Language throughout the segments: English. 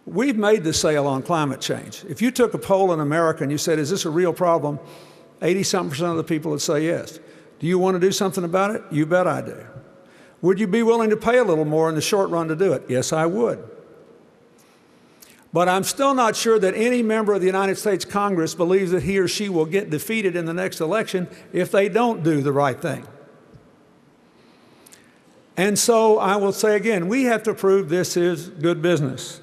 we've made the sale on climate change. If you took a poll in America and you said, is this a real problem? 80-something% of the people would say yes. Do you want to do something about it? You bet I do. Would you be willing to pay a little more in the short run to do it? Yes, I would. But I'm still not sure that any member of the United States Congress believes that he or she will get defeated in the next election if they don't do the right thing. And so I will say again, we have to prove this is good business.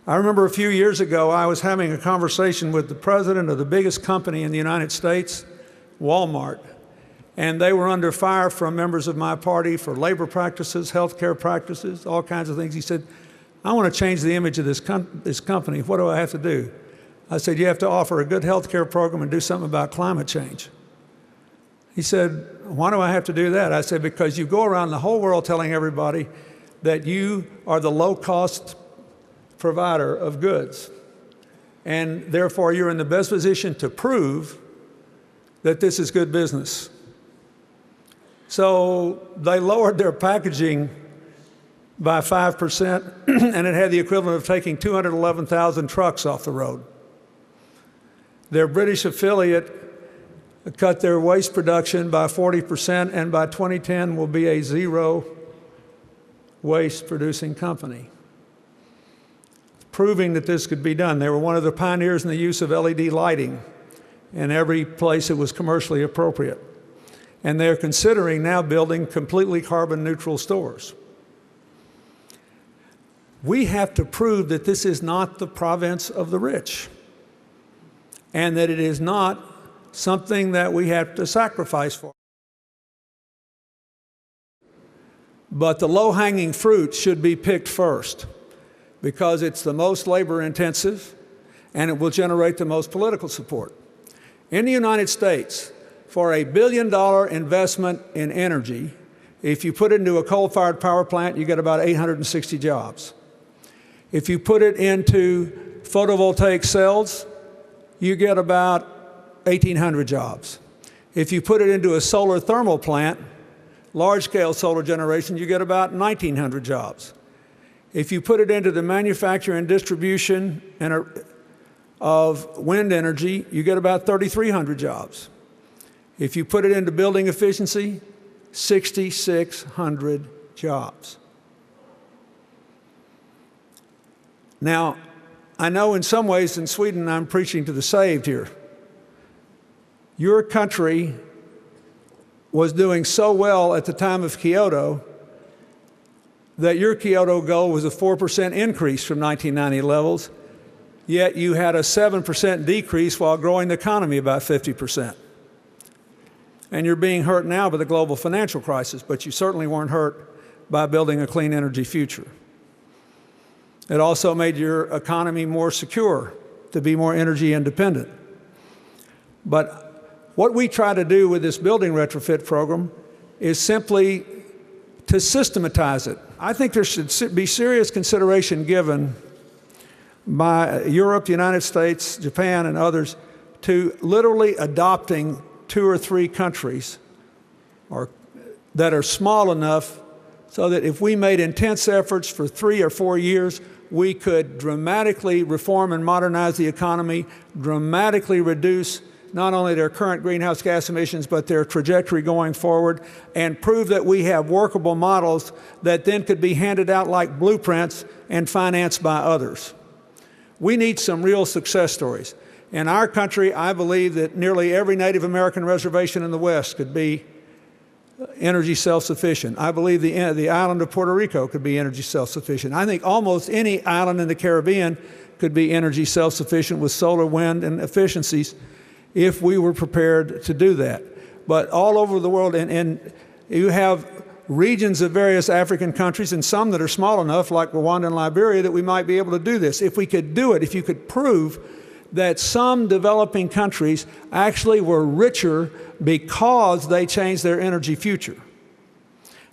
I remember a few years ago, I was having a conversation with the president of the biggest company in the United States, Walmart, and they were under fire from members of my party for labor practices, healthcare practices, all kinds of things. He said, I want to change the image of this company. What do I have to do? I said, you have to offer a good healthcare program and do something about climate change. He said, why do I have to do that? I said, because you go around the whole world telling everybody that you are the low-cost provider of goods, and therefore you're in the best position to prove that this is good business. So they lowered their packaging by 5%, and it had the equivalent of taking 211,000 trucks off the road. Their British affiliate cut their waste production by 40%, and by 2010 will be a zero waste producing company, proving that this could be done. They were one of the pioneers in the use of LED lighting in every place it was commercially appropriate. And they're considering now building completely carbon neutral stores. We have to prove that this is not the province of the rich, and that it is not something that we have to sacrifice for. But the low-hanging fruit should be picked first, because it's the most labor intensive and it will generate the most political support. In the United States, for $1 billion investment in energy, if you put it into a coal-fired power plant, you get about 860 jobs. If you put it into photovoltaic cells, you get about 1,800 jobs. If you put it into a solar thermal plant, large-scale solar generation, you get about 1,900 jobs. If you put it into the manufacture and distribution of wind energy, you get about 3,300 jobs. If you put it into building efficiency, 6,600 jobs. Now, I know in some ways in Sweden I'm preaching to the saved here. Your country was doing so well at the time of Kyoto that your Kyoto goal was a 4% increase from 1990 levels, yet you had a 7% decrease while growing the economy about 50%. And you're being hurt now by the global financial crisis, but you certainly weren't hurt by building a clean energy future. It also made your economy more secure, to be more energy independent. But what we try to do with this building retrofit program is simply to systematize it. I think there should be serious consideration given by Europe, the United States, Japan, and others to literally adopting 2 or 3 countries that are small enough so that if we made intense efforts for 3 or 4 years, we could dramatically reform and modernize the economy, dramatically reduce not only their current greenhouse gas emissions, but their trajectory going forward, and prove that we have workable models that then could be handed out like blueprints and financed by others. We need some real success stories. In our country, I believe that nearly every Native American reservation in the West could be energy self-sufficient. I believe the island of Puerto Rico could be energy self-sufficient. I think almost any island in the Caribbean could be energy self-sufficient with solar, wind, and efficiencies if we were prepared to do that. But all over the world, and you have regions of various African countries and some that are small enough, like Rwanda and Liberia, that we might be able to do this. If we could do it, if you could prove that some developing countries actually were richer because they changed their energy future,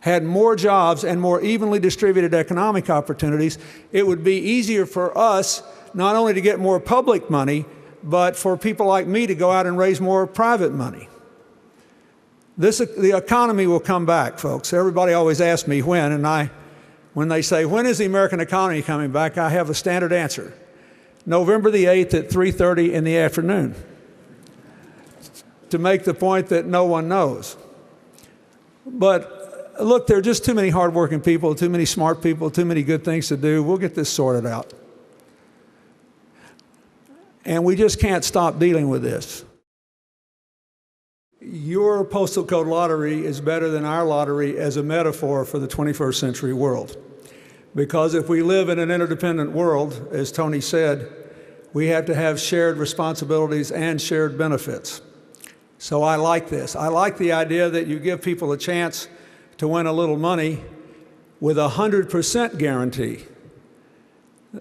had more jobs and more evenly distributed economic opportunities, it would be easier for us not only to get more public money, but for people like me to go out and raise more private money. The economy will come back, folks. Everybody always asks me when, and I When they say, when is the American economy coming back? I have a standard answer. November the 8th at 3:30 in the afternoon, to make the point that no one knows. But look, there are just too many hardworking people, too many smart people, too many good things to do. We'll get this sorted out. And we just can't stop dealing with this. Your postal code lottery is better than our lottery as a metaphor for the 21st century world. Because if we live in an interdependent world, as Tony said, we have to have shared responsibilities and shared benefits. So I like this. I like the idea that you give people a chance to win a little money with a 100% guarantee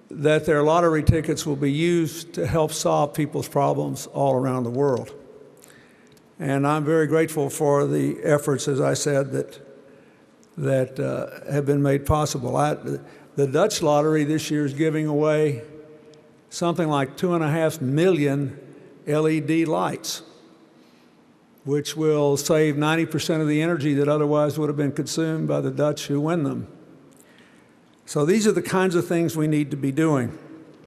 that their lottery tickets will be used to help solve people's problems all around the world. And I'm very grateful for the efforts, as I said, that have been made possible. The Dutch lottery this year is giving away something like 2.5 million LED lights, which will save 90% of the energy that otherwise would have been consumed by the Dutch who win them. So these are the kinds of things we need to be doing.